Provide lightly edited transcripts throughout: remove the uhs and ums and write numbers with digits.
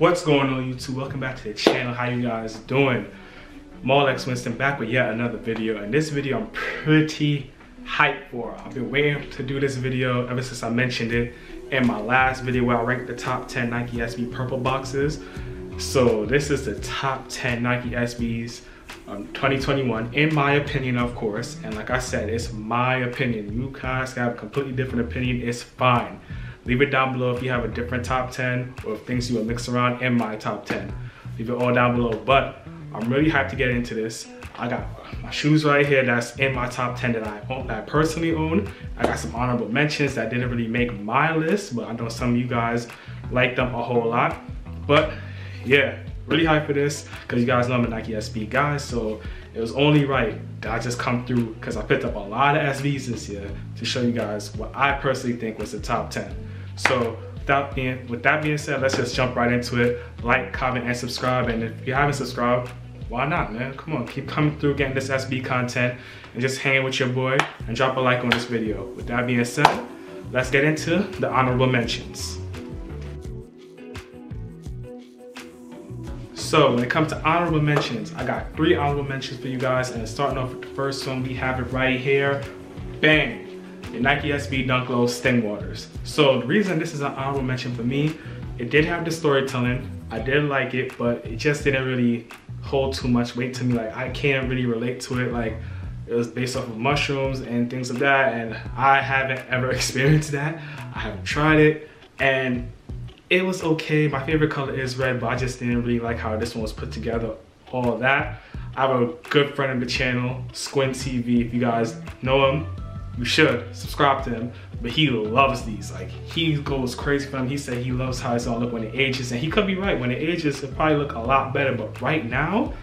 What's going on, YouTube? Welcome back to the channel. How you guys doing? Molex Winston back with yet another video, and this video I'm pretty hyped for. I've been waiting to do this video ever since I mentioned it in my last video where I ranked the top 10 Nike SB purple boxes. So this is the top 10 Nike SBs 2021 in my opinion, of course, and like I said, it's my opinion. You guys have a completely different opinion, it's fine. Leave it down below if you have a different top 10 or things you would mix around in my top 10. Leave it all down below. But I'm really hyped to get into this. I got my shoes right here that's in my top 10 that I personally own. I got some honorable mentions that didn't really make my list, but I know some of you guys like them a whole lot. But yeah, really hyped for this because you guys know I'm a Nike SB guy, so it was only right that I just come through because I picked up a lot of SBs this year to show you guys what I personally think was the top 10. So with that being said, let's just jump right into it. Like, comment, and subscribe. And if you haven't subscribed, why not, man? Come on, keep coming through getting this SB content and just hanging with your boy, and drop a like on this video. With that being said, let's get into the honorable mentions. So when it comes to honorable mentions, I got 3 honorable mentions for you guys, and starting off with the first one, we have it right here. Bang! The Nike SB Dunk Low Sting Waters. So the reason this is an honorable mention for me, it did have the storytelling. I did like it, but it just didn't really hold too much weight to me. Like, I can't really relate to it. Like, it was based off of mushrooms and things like that, and I haven't ever experienced that. I haven't tried it, and it was okay. My favorite color is red, but I just didn't really like how this one was put together, all of that. I have a good friend of the channel, Squint TV. If you guys know him, you should subscribe to him, but he loves these. Like, he goes crazy for them. He said he loves how it's gonna look when it ages, and he could be right. When it ages, it'll probably look a lot better, but right now,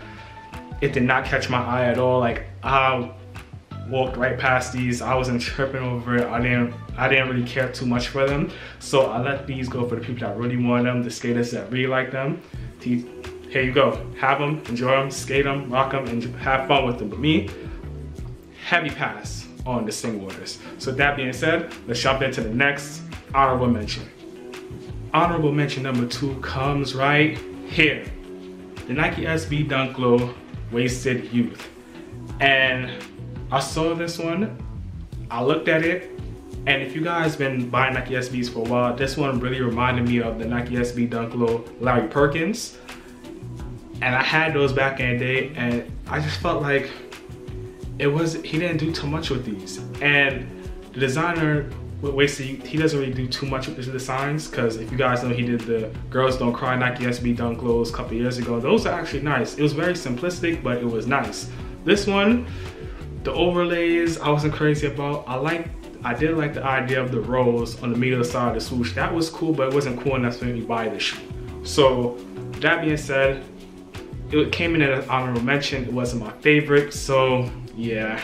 it did not catch my eye at all. Like, I walked right past these. I wasn't tripping over it. I didn't really care too much for them, so I let these go for the people that really want them, the skaters that really like them. Here you go, have them, enjoy them, skate them, rock them, and have fun with them. But me, heavy pass on the Sting Waters. So that being said, let's jump into the next honorable mention. Honorable mention number 2 comes right here. The Nike SB Dunk Low Wasted Youth. And I saw this one, I looked at it, and if you guys been buying Nike SBs for a while, this one really reminded me of the Nike SB Dunk Low Larry Perkins. And I had those back in the day, and I just felt like he didn't do too much with these. And the designer with Wasted Youth, he doesn't really do too much with the designs, because if you guys know, he did the Girls Don't Cry Nike SB Dunk Lows a couple years ago. Those are actually nice. It was very simplistic, but it was nice. This one, the overlays, I wasn't crazy about. I did like the idea of the rolls on the middle side of the swoosh. That was cool, but it wasn't cool enough to make me buy the shoe. So that being said, it came in at an honorable mention. It wasn't my favorite, so yeah,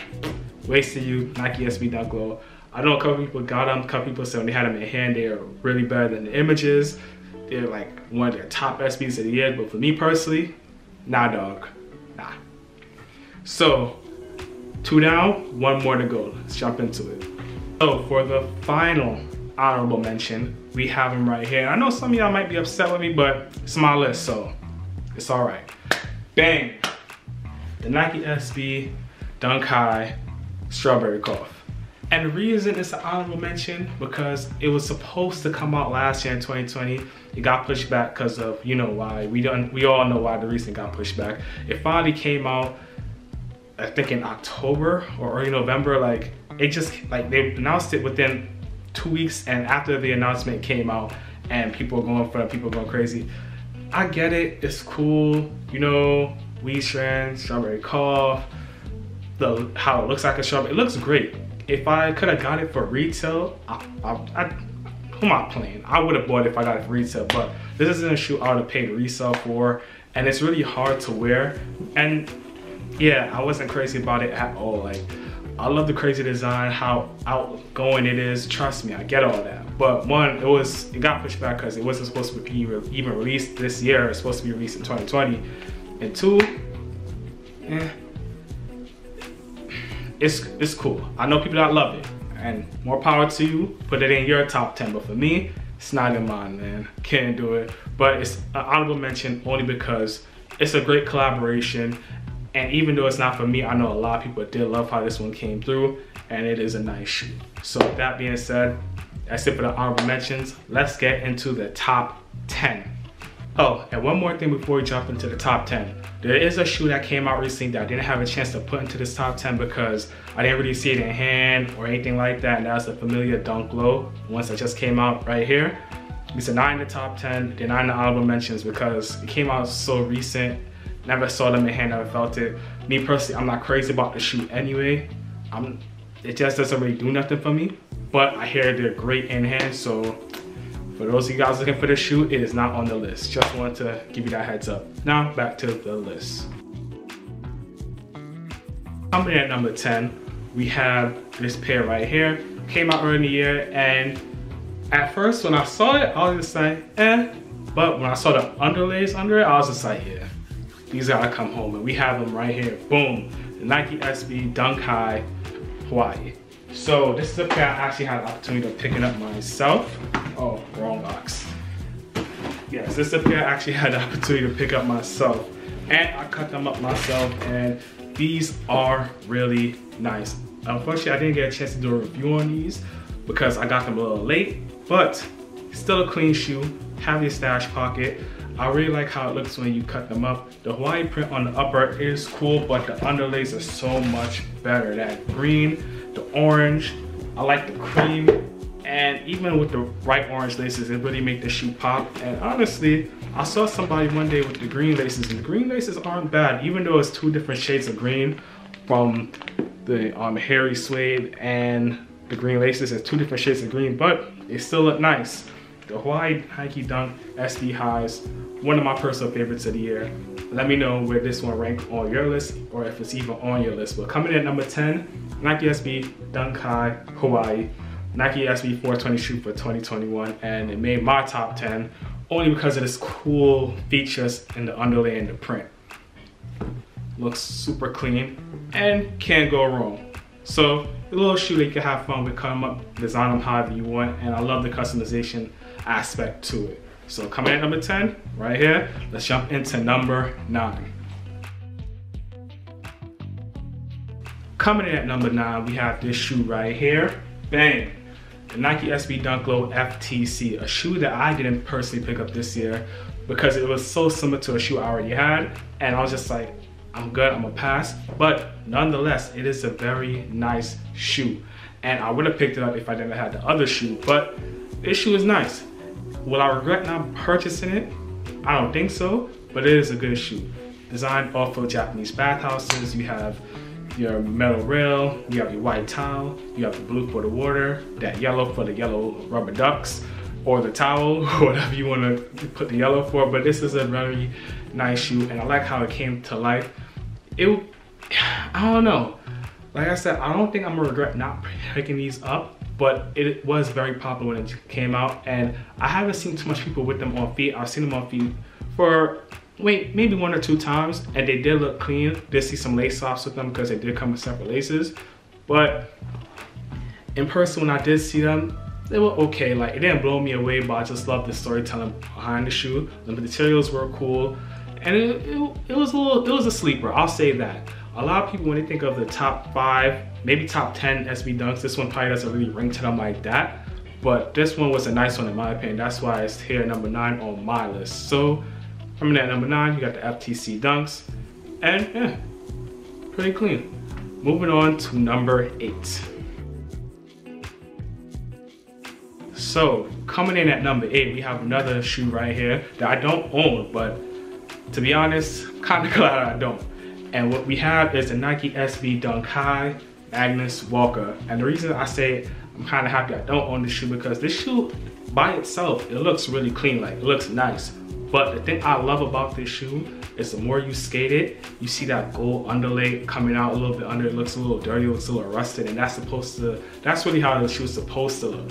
Wasted Youth, Nike SB Dunk Low. I know a couple people got them. A couple people said when they had them in hand, they were really better than the images. They're like one of their top SBs of the year, but for me personally, nah, dog, nah. So 2 down, 1 more to go. Let's jump into it. So for the final honorable mention, we have them right here. I know some of y'all might be upset with me, but it's my list, so it's all right. Bang! The Nike SB Dunk High Strawberry Cough. And the reason it's an honorable mention, because it was supposed to come out last year in 2020. It got pushed back because of, you know why. We all know why the reason it got pushed back. It finally came out, I think in October or early November. Like, it just, like, they announced it within 2 weeks, and after the announcement came out and people were going for it, people were going crazy. I get it, it's cool, you know, weed strand, strawberry cough, how it looks like a strawberry, it looks great. If I could have got it for retail, who am I playing? I would have bought it if I got it for retail, but this isn't a shoe I would have paid resale for, and it's really hard to wear. And yeah, I wasn't crazy about it at all. Like, I love the crazy design, how outgoing it is. Trust me, I get all that. But one, it got pushed back because it wasn't supposed to be even released this year. It's supposed to be released in 2020. And 2, it's cool. I know people that love it, and more power to you. Put it in your top 10. But for me, it's not in mine, man. Can't do it. But it's an honorable mention only because it's a great collaboration. And even though it's not for me, I know a lot of people did love how this one came through, and it is a nice shoe. So with that being said, that's it for the honorable mentions. Let's get into the top 10. Oh, and one more thing before we jump into the top 10. There is a shoe that came out recently that I didn't have a chance to put into this top 10 because I didn't really see it in hand or anything like that, and that's the Familia Dunk Low, ones that just came out right here. It's a 9 in the top 10, they're not in the honorable mentions because it came out so recent. Never saw them in hand, never felt it. Me personally, I'm not crazy about the shoe anyway. It just doesn't really do nothing for me, but I hear they're great in hand, so for those of you guys looking for the shoe, it is not on the list. Just wanted to give you that heads up. Now back to the list. Coming in at number 10, we have this pair right here. Came out early in the year, and at first when I saw it, I was just like, eh. But when I saw the underlays under it, I was just like, yeah, these gotta come home. And we have them right here. Boom. The Nike SB Dunk High Hawaii. So this is a pair I actually had the opportunity of picking up myself. Oh, wrong box. Yes, this is a pair I actually had the opportunity to pick up myself. And I cut them up myself, and these are really nice. Unfortunately, I didn't get a chance to do a review on these because I got them a little late, but still a clean shoe, have your stash pocket. I really like how it looks when you cut them up. The Hawaii print on the upper is cool, but the underlays are so much better. That green, the orange, I like the cream, and even with the bright orange laces, it really make the shoe pop. And honestly, I saw somebody one day with the green laces, and the green laces aren't bad, even though it's two different shades of green from the hairy suede and the green laces. It's two different shades of green, but they still look nice. The Hawaii Nike Dunk SB Highs, one of my personal favorites of the year. Let me know where this one ranks on your list, or if it's even on your list. But coming in at number 10, Nike SB Dunk High Hawaii, Nike SB 420 shoe for 2021, and it made my top 10 only because of this cool features in the underlay and the print. Looks super clean and can't go wrong. So a little shoe that you can have fun with, cut them up, design them however you want, and I love the customization aspect to it. So coming in at number 10, right here, let's jump into number 9. Coming in at number 9, we have this shoe right here, bang. The Nike SB Dunk Low FTC, a shoe that I didn't personally pick up this year because it was so similar to a shoe I already had, and I was just like, I'm good, I'm gonna pass. But nonetheless, it is a very nice shoe, and I would have picked it up if I didn't have the other shoe, but this shoe is nice. Will I regret not purchasing it? I don't think so, but it is a good shoe. Designed off of Japanese bathhouses. You have your metal rail, you have your white towel, you have the blue for the water, that yellow for the yellow rubber ducks, or the towel, whatever you want to put the yellow for. But this is a very nice shoe, and I like how it came to life. I don't know. Like I said, I don't think I'm gonna regret not picking these up, but it was very popular when it came out, and I haven't seen too much people with them on feet. I've seen them on feet for maybe 1 or 2 times, and they did look clean. Did see some lace offs with them because they did come with separate laces, but in person when I did see them, they were okay. Like, it didn't blow me away, but I just loved the storytelling behind the shoe. The materials were cool, and it was a sleeper, I'll say that. A lot of people, when they think of the top 5, maybe top 10 SB Dunks, this one probably doesn't really ring to them like that, but this one was a nice one in my opinion. That's why it's here number 9 on my list. So coming at number 9, you got the FTC Dunks, and yeah, pretty clean. Moving on to number 8. So coming in at number 8, we have another shoe right here that I don't own, but to be honest, I'm kind of glad I don't. And what we have is the Nike SB Dunk High Magnus Walker. And the reason I say I'm kind of happy I don't own this shoe, because this shoe by itself, it looks really clean, like it looks nice. But the thing I love about this shoe is the more you skate it, you see that gold underlay coming out a little bit under. It looks a little dirty, it looks a little rusted, and that's really how the shoe is supposed to look.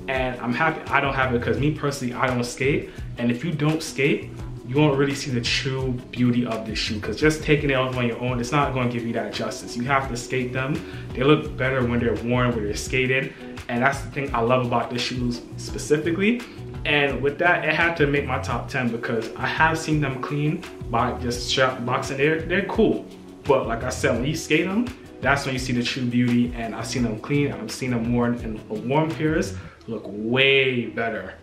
And I'm happy I don't have it, because me personally, I don't skate. And if you don't skate, you won't really see the true beauty of this shoe, because just taking it off on your own, it's not going to give you that justice. You have to skate them. They look better when they're worn, when they're skated, and that's the thing I love about this shoe specifically. And with that, it had to make my top 10 because I have seen them clean by just strap boxing. They're cool. But like I said, when you skate them, that's when you see the true beauty. And I've seen them clean, and I've seen them worn in warm pairs look way better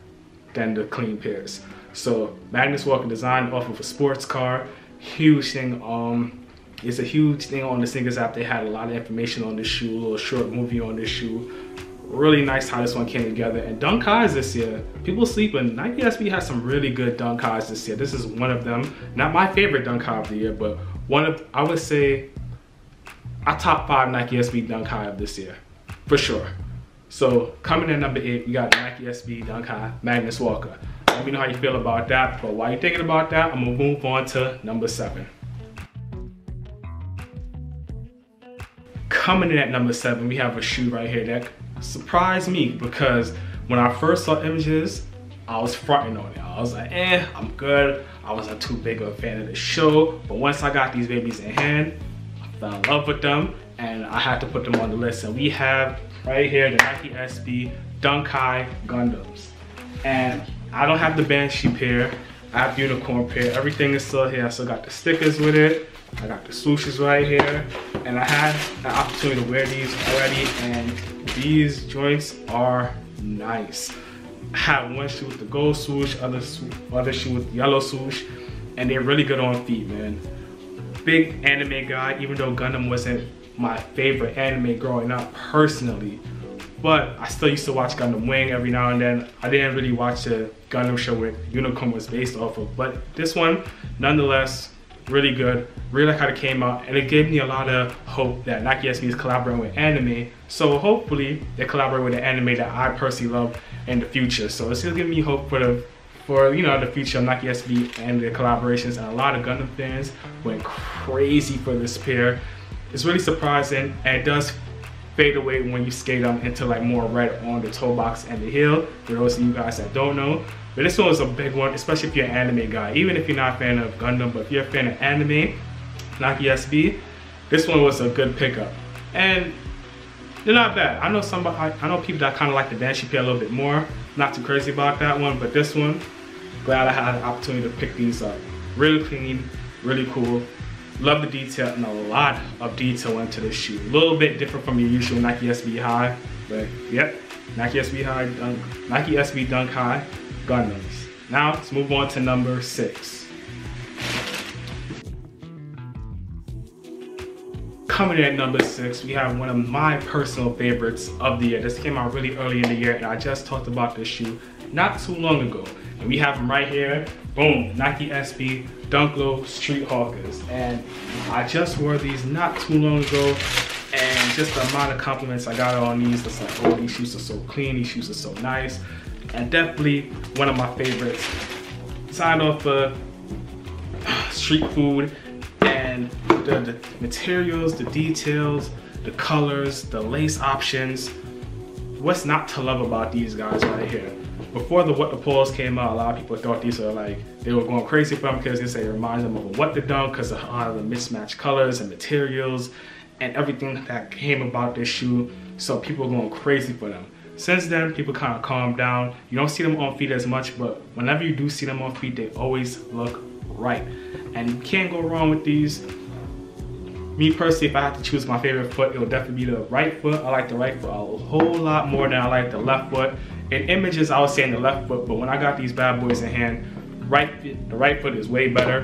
than the clean pairs. So Magnus Walker designed off of a sports car, huge thing. It's a huge thing on the sneakers app. They had a lot of information on this shoe, a little short movie on this shoe. Really nice how this one came together. And dunk highs this year, people sleeping. Nike SB has some really good dunk highs this year. This is one of them. Not my favorite dunk high of the year, but one of, I would say, a top 5 Nike SB dunk high of this year, for sure. So coming in number 8, we got Nike SB dunk high, Magnus Walker. Let me know how you feel about that. But while you're thinking about that, I'm gonna move on to number 7. Coming in at number 7, we have a shoe right here that surprised me because when I first saw images, I was fronting on it. I was like, I'm good. I wasn't too big of a fan of the show, but once I got these babies in hand, I fell in love with them and I had to put them on the list. And we have right here the Nike SB Dunk High Gundams. And I don't have the Banshee pair, I have the Unicorn pair. Everything is still here. I still got the stickers with it. I got the swooshes right here. And I had an opportunity to wear these already, and these joints are nice. I have one shoe with the gold swoosh, other shoe with the yellow swoosh, and they're really good on feet, man. Big anime guy, even though Gundam wasn't my favorite anime growing up personally, but I still used to watch Gundam Wing every now and then. I didn't really watch the Gundam show where Unicorn was based off of, but this one, nonetheless, really good. Really like how it came out, and it gave me a lot of hope that Nike SB is collaborating with anime. So hopefully they collaborate with an anime that I personally love in the future. So it's gonna give me hope for the future of Nike SB and the collaborations. And a lot of Gundam fans went crazy for this pair. It's really surprising, and it does fade away when you skate them into like more red on the toe box and the heel, for those of you guys that don't know. But this one was a big one, especially if you're an anime guy. Even if you're not a fan of Gundam, but if you're a fan of anime, Nike SB, this one was a good pickup. And they're not bad. I know people that kind of like the Banshee pair a little bit more. Not too crazy about that one, but this one, glad I had the opportunity to pick these up. Really clean, really cool. Love the detail, and a lot of detail into this shoe. A little bit different from your usual Nike SB High, but yep, Nike SB Dunk High Gundams. Now let's move on to number 6. Coming in at number 6, we have one of my personal favorites of the year. This came out really early in the year, and I just talked about this shoe not too long ago. And we have them right here. Boom, Nike SB Dunk Low Street Hawkers. And I just wore these not too long ago, and just the amount of compliments I got on these, it's like, oh, these shoes are so clean, these shoes are so nice. And definitely one of my favorites. Signed off for street food, and the materials, the details, the colors, the lace options. What's not to love about these guys right here? Before the What the Poles came out, a lot of people thought these were like, they were going crazy for them because they say it reminds them of a What the Dunk because of all the mismatched colors and materials and everything that came about this shoe. So people were going crazy for them. Since then, people kind of calmed down. You don't see them on feet as much, but whenever you do see them on feet, they always look right. And you can't go wrong with these. Me personally, if I had to choose my favorite foot, it would definitely be the right foot. I like the right foot a whole lot more than I like the left foot. In images, I was saying the left foot, but when I got these bad boys in hand, the right foot is way better.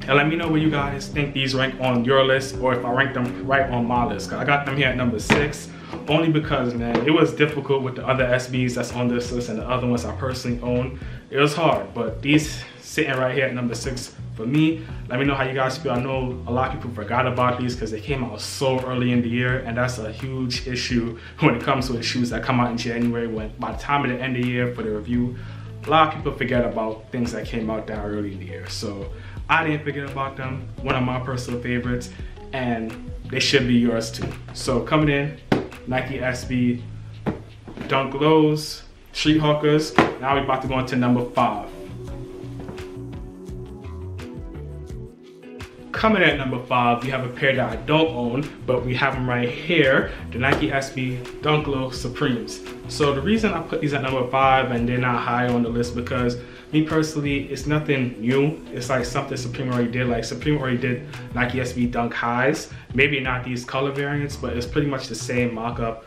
And let me know where you guys think these rank on your list, or if I rank them right on my list. Cause I got them here at number 6, only because, man, it was difficult with the other SBs that's on this list and the other ones I personally own. It was hard, but these sitting right here at number 6 for me. Let me know how you guys feel. I know a lot of people forgot about these because they came out so early in the year, and that's a huge issue when it comes to the shoes that come out in January, when by the time of the end of the year for the review, a lot of people forget about things that came out that early in the year. So I didn't forget about them. One of my personal favorites, and they should be yours too. So coming in, Nike SB Dunk Lows Street Hawkers. Now we're about to go on to number 5. Coming at number 5, we have a pair that I don't own, but we have them right here, the Nike SB Dunk Low Supremes. So the reason I put these at number 5 and they're not higher on the list, because me personally, it's nothing new. It's like something Supreme already did. Like Supreme already did Nike SB Dunk Highs. Maybe not these color variants, but it's pretty much the same mock-up.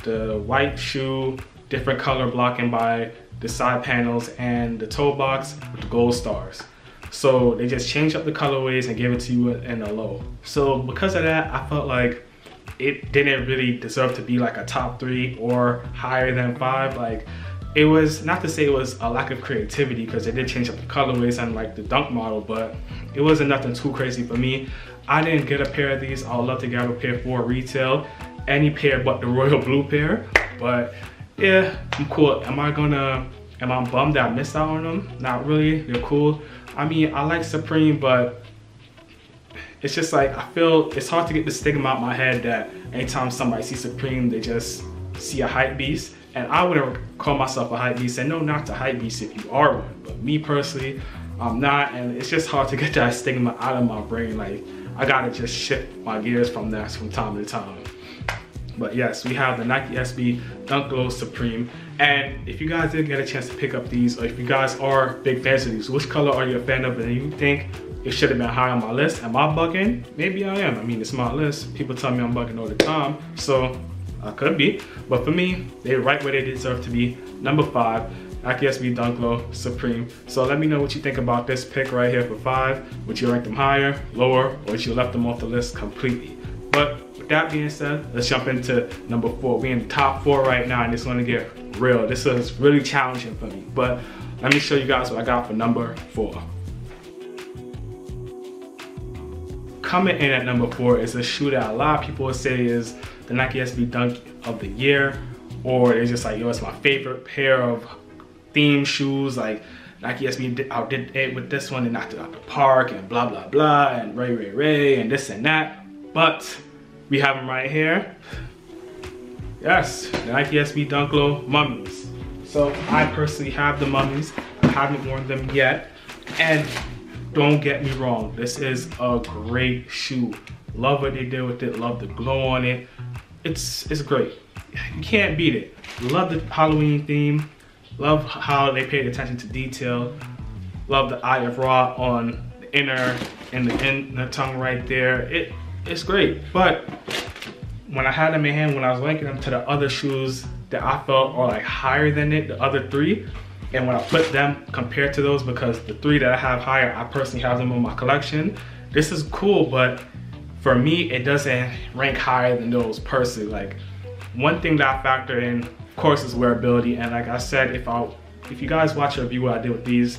The white shoe, different color blocking by the side panels, and the toe box with the gold stars. So they just changed up the colorways and gave it to you in a low. So because of that, I felt like it didn't really deserve to be like a top 3 or higher than 5. Like, it was, not to say it was a lack of creativity, because they did change up the colorways and like the dunk model, but it wasn't nothing too crazy for me. I didn't get a pair of these. I would love to get a pair for retail, any pair but the royal blue pair. But yeah, I'm cool. Am I bummed that I missed out on them? Not really, they're cool. I mean, I like Supreme, but it's just like, I feel it's hard to get the stigma out my head that anytime somebody sees Supreme, they just see a hype beast. And I wouldn't call myself a hype beast, and no, not to hype beast if you are one. But me personally, I'm not, and it's just hard to get that stigma out of my brain. Like, I gotta just shift my gears from that from time to time. But yes, we have the Nike SB Dunk Low Supreme. And if you guys did get a chance to pick up these, or if you guys are big fans of these, which color are you a fan of and you think it should have been high on my list? Am I bugging? Maybe I am. I mean, it's my list. People tell me I'm bugging all the time, so I could be. But for me, they're right where they deserve to be. Number 5, Nike SB Dunk Low Supreme. So let me know what you think about this pick right here for 5. Would you rank them higher, lower, or would you left them off the list completely? But with that being said, let's jump into number 4. We're in the top 4 right now, and it's gonna get real. This is really challenging for me, but let me show you guys what I got for number 4. Coming in at number 4 is a shoe that a lot of people would say is the Nike SB Dunk of the year, or they're just like, yo, it's my favorite pair of theme shoes. Like, Nike SB outdid it with this one and knocked it out the park and blah, blah, blah, and Ray, and this and that. But we have them right here. Yes, the Nike SB Dunk Low Mummies. So I personally have the Mummies. I haven't worn them yet. And don't get me wrong, this is a great shoe. Love what they did with it, love the glow on it. It's great. You can't beat it. Love the Halloween theme. Love how they paid attention to detail. Love the Eye of Ra on the inner and the inner tongue right there. It's great. But when I had them in hand, when I was linking them to the other shoes that I felt are like higher than it, the other 3, and when I put them compared to those, because the 3 that I have higher, I personally have them in my collection. This is cool, but for me, it doesn't rank higher than those personally. Like, one thing that I factor in, of course, is wearability. And like I said, if you guys watch a review what I did with these,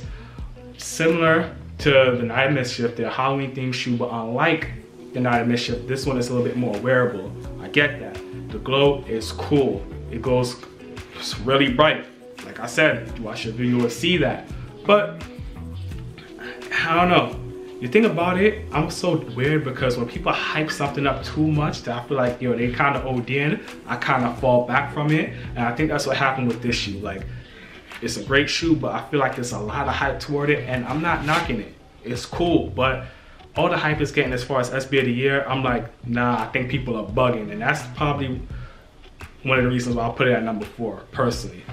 similar to the Night of Mischief, they're a Halloween themed shoe, but unlike the Night of Mischief, this one is a little bit more wearable. I get that. The glow is cool. It goes really bright. Like I said, if you watch the video, you will see that. But I don't know. The thing about it, I'm so weird, because when people hype something up too much, that I feel like, yo, they kind of OD'ing, I kind of fall back from it. And I think that's what happened with this shoe. Like, it's a great shoe, but I feel like there's a lot of hype toward it, and I'm not knocking it. It's cool, but all the hype is getting as far as SB of the year, I'm like, nah, I think people are bugging. And that's probably one of the reasons why I put it at number 4, personally.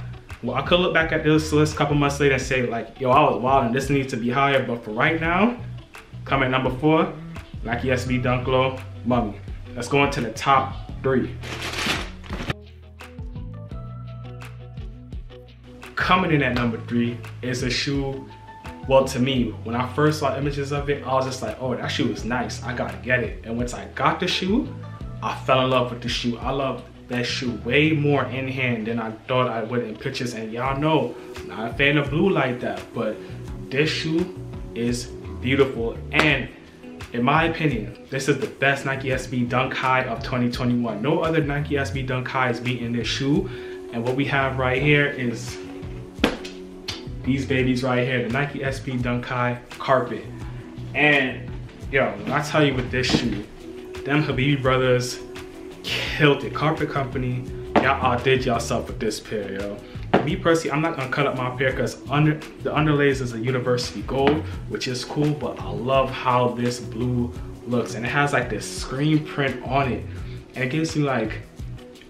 Well, I could look back at this list a couple months later and say like, yo, I was wild and this needs to be higher, but for right now, coming at number 4, Nike SB Dunk Low Mummy. Let's go into the top 3. Coming in at number 3 is a shoe, well, to me, when I first saw images of it, I was just like, oh, that shoe is nice, I gotta get it. And once I got the shoe, I fell in love with the shoe. I love that shoe way more in hand than I thought I would in pictures. And y'all know, I'm not a fan of blue like that, but this shoe is beautiful. And in my opinion, this is the best Nike SB Dunk High of 2021. No other Nike SB Dunk High is beating this shoe. And what we have right here is these babies right here, the Nike SB Dunk High Carpet. And yo, when I tell you with this shoe, them Habibi brothers killed it. Carpet Company, y'all outdid yourself with this pair, yo. me personally, I'm not gonna cut up my pair because the underlays is a university gold, which is cool, but I love how this blue looks. And it has like this screen print on it. And it gives you like,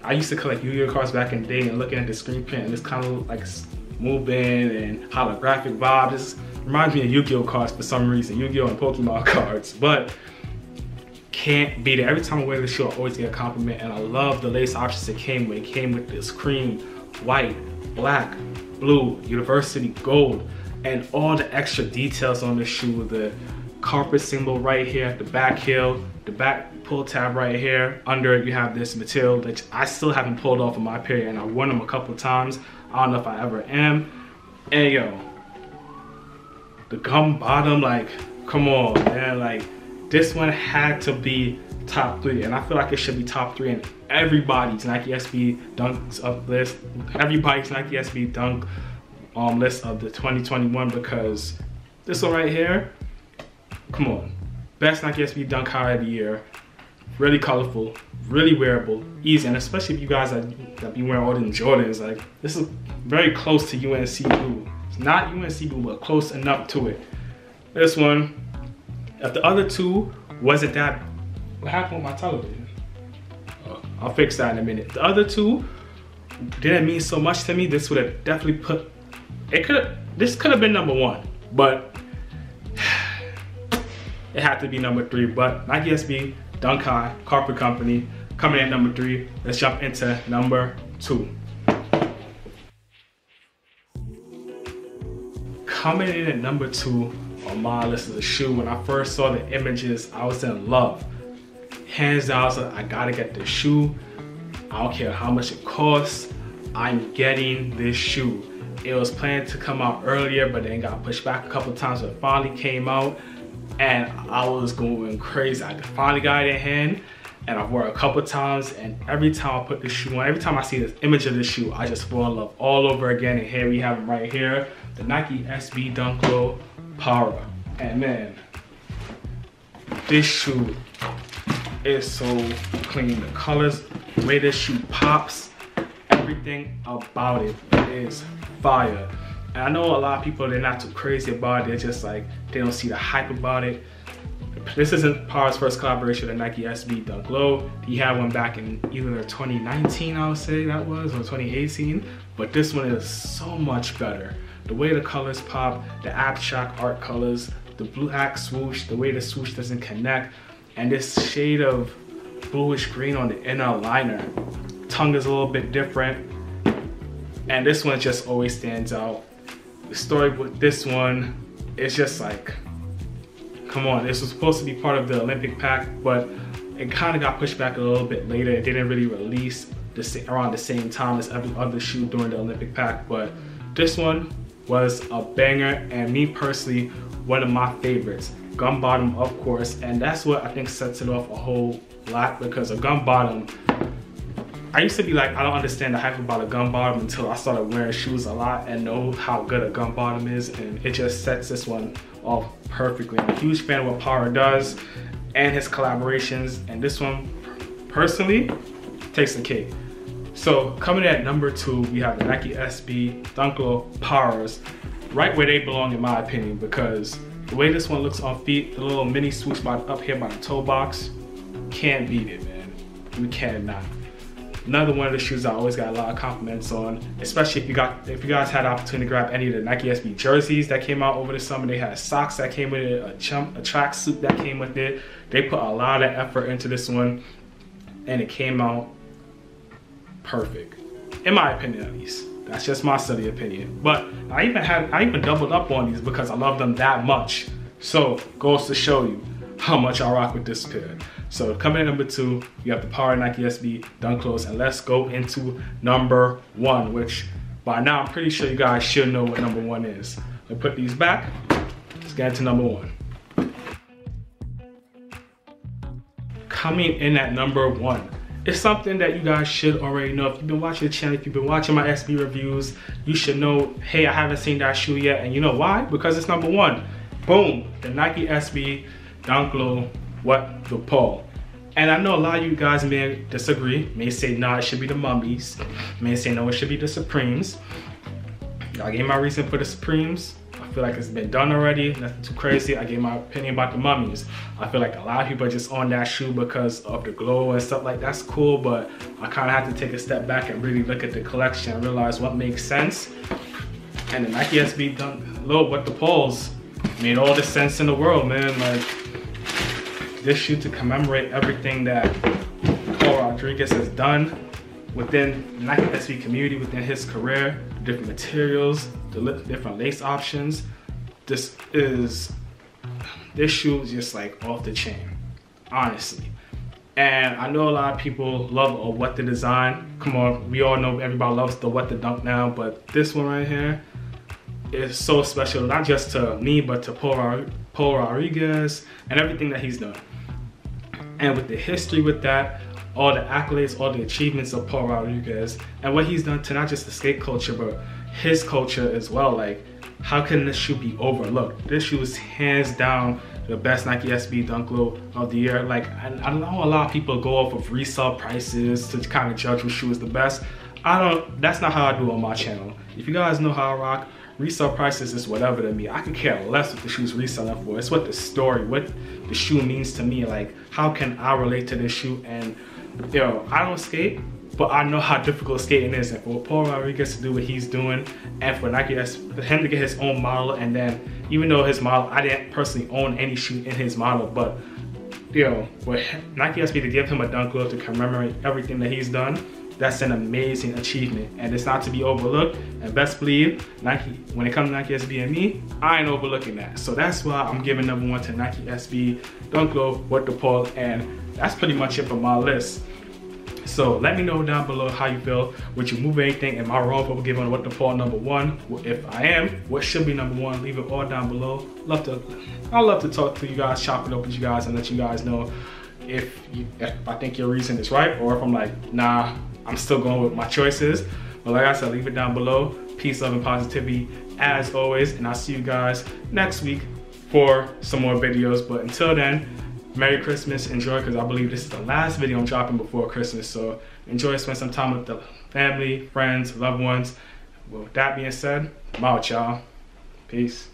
I used to collect Yu-Gi-Oh cards back in the day, and looking at the screen print and it's kind of like moving and holographic vibe. This reminds me of Yu-Gi-Oh cards for some reason, Yu-Gi-Oh and Pokemon cards, but can't beat it. Every time I wear this shoe, I always get a compliment, and I love the lace options it came with. It came with this cream, white, black, blue, university gold, and all the extra details on the shoe. The carpet symbol right here at the back heel, the back pull tab right here. Under it, you have this material that I still haven't pulled off of my pair, and I worn them a couple times. I don't know if I ever am. And yo, the gum bottom, like, come on, man. Like, this one had to be top 3, and I feel like it should be top 3 in everybody's Nike SB Dunks up list, everybody's Nike SB Dunk list of the 2021, because this one right here, come on, best Nike SB Dunk high of the year. Really colorful, really wearable, easy, and especially if you guys that be wearing all the Jordans, like, this is very close to UNC blue. It's not UNC blue, but close enough to it. This one, if the other two wasn't that, what happened with my television? I'll fix that in a minute. The other two didn't mean so much to me. This would have definitely put, this could have been number 1, but it had to be number 3. But Nike SB Dunk High Carpet Company coming in at number 3. Let's jump into number 2. Coming in at number 2 on my list is a shoe. When I first saw the images, I was in love. Hands down, I was like, I gotta get this shoe. I don't care how much it costs, I'm getting this shoe. It was planned to come out earlier, but then got pushed back a couple times, but it finally came out, and I was going crazy. I finally got it in hand, and I've worn it a couple times, and every time I put this shoe on, every time I see this image of this shoe, I just fall in love all over again. And here we have them right here, the Nike SB Dunk Low Para. And man, this shoe is so clean. The colors, the way this shoe pops, everything about it is fire. And I know a lot of people, they're not too crazy about it. They're just like, they don't see the hype about it. This isn't Para's first collaboration with the Nike SB Dunk Low. He had one back in either 2019, I would say that was, or 2018. But this one is so much better. The way the colors pop, the abstract art colors, the black swoosh, the way the swoosh doesn't connect, and this shade of bluish green on the inner liner. Tongue is a little bit different, and this one just always stands out. The story with this one is just like, come on, this was supposed to be part of the Olympic pack, but it kind of got pushed back a little bit later. It didn't really release around the same time as every other shoe during the Olympic pack, but this one was a banger, and me personally, one of my favorites. Gum bottom, of course, and that's what I think sets it off a whole lot, because a gum bottom, I used to be like, I don't understand the hype about a gum bottom until I started wearing shoes a lot and know how good a gum bottom is, and it just sets this one off perfectly. I'm a huge fan of what Para does and his collaborations, and this one personally takes the cake. So coming in at number 2, we have the Nike SB Dunk Low Paras, right where they belong in my opinion, because the way this one looks on feet, the little mini swoosh spot up here by the toe box, can't beat it, man. We cannot. Another one of the shoes I always got a lot of compliments on, especially if you guys had the opportunity to grab any of the Nike SB jerseys that came out over the summer. They had socks that came with it, a track suit that came with it. They put a lot of effort into this one, and it came out perfect, in my opinion at least. That's just my silly opinion. But I even doubled up on these because I love them that much. So goes to show you how much I rock with this pair. So coming in at number 2, you have the Para Nike SB Dunk Lows, and let's go into number 1, which by now I'm pretty sure you guys should know what number 1 is. Let's put these back. Let's get into number 1. Coming in at number 1. It's something that you guys should already know. If you've been watching the channel, if you've been watching my SB reviews, you should know, hey, I haven't seen that shoe yet. And you know why? Because it's number 1. Boom, the Nike SB Dunk Low the Paul. And I know a lot of you guys may disagree, may say, nah, it should be the Mummies, may say, no, it should be the Supremes. I gave my reason for the Supremes. I feel like it's been done already, nothing too crazy. I gave my opinion about the Mummies. I feel like a lot of people are just on that shoe because of the glow and stuff like that's cool, but I kind of have to take a step back and really look at the collection and realize what makes sense. And the Nike SB Dunk Low with the poles made all the sense in the world, man. Like, this shoe to commemorate everything that Paul Rodriguez has done within the Nike SB community, within his career, the different materials, the different lace options. This shoe is just like off the chain, honestly. And I know a lot of people love a What the design. Come on, we all know everybody loves the What the Dunk now, but this one right here is so special, not just to me, but to Paul Rodriguez and everything that he's done. And with the history with that, all the accolades, all the achievements of Paul Rodriguez, and what he's done to not just the skate culture, but his culture as well. Like, how can this shoe be overlooked? This shoe is hands down the best Nike SB Dunk Low of the year. Like, I know a lot of people go off of resale prices to kind of judge which shoe is the best. That's not how I do on my channel. If you guys know how I rock, resale prices is whatever to me. I could care less what the shoe's reselling for. It's what the story, what the shoe means to me. Like, how can I relate to this shoe? And yo, I don't skate, but I know how difficult skating is. And for Paul Rodriguez to do what he's doing, and for Nike, for him to get his own model, and then even though his model, I didn't personally own any shoe in his model, but yo, for Nike SB to give him a Dunk Low to commemorate everything that he's done, that's an amazing achievement, and it's not to be overlooked. And best believe, Nike, when it comes to Nike SB and me, I ain't overlooking that. So that's why I'm giving #1 to Nike SB Dunk Low with the Paul, and that's pretty much it for my list. So let me know down below how you feel. Would you move anything? Am I wrong for giving What the Paul #1? If I am, what should be #1? Leave it all down below. I love to talk to you guys, chop it up with you guys, and let you guys know if I think your reason is right, or if I'm like, nah, I'm still going with my choices. But like I said, leave it down below. Peace, love, and positivity as always. And I'll see you guys next week for some more videos. But until then, Merry Christmas, enjoy, because I believe this is the last video I'm dropping before Christmas. So enjoy, spend some time with the family, friends, loved ones. With that being said, I'm out, y'all. Peace.